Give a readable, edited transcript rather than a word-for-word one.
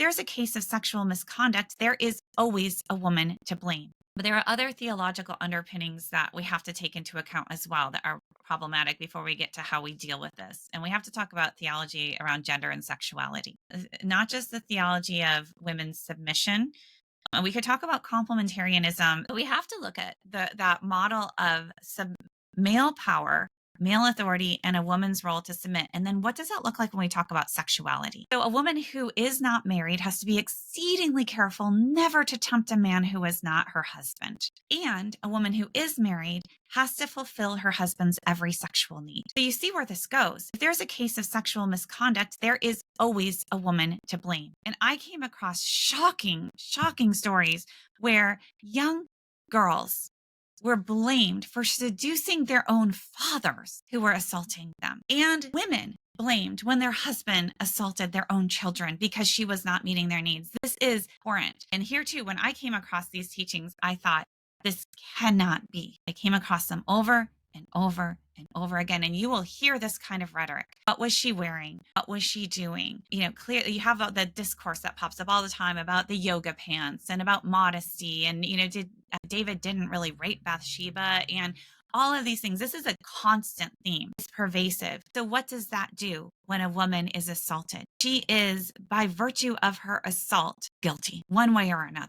there's a case of sexual misconduct, there is always a woman to blame. But there are other theological underpinnings that we have to take into account as well that are problematic before we get to how we deal with this. And we have to talk about theology around gender and sexuality, not just the theology of women's submission. We could talk about complementarianism, but we have to look at that model of male power, male authority, and a woman's role to submit. And then what does that look like when we talk about sexuality? So, a woman who is not married has to be exceedingly careful never to tempt a man who is not her husband. And a woman who is married has to fulfill her husband's every sexual need. So, you see where this goes. If there's a case of sexual misconduct, there is always a woman to blame. And I came across shocking stories where young girls were blamed for seducing their own fathers who were assaulting them, and women blamed when their husband assaulted their own children because she was not meeting their needs. This is abhorrent. And here too, when I came across these teachings, I thought, this cannot be. I came across them over and over and over again. And you will hear this kind of rhetoric. What was she wearing? What was she doing? Clearly you have the discourse that pops up all the time about the yoga pants and about modesty. And, David didn't really rape Bathsheba and all of these things. This is a constant theme. It's pervasive. So what does that do when a woman is assaulted? She is, by virtue of her assault, guilty one way or another.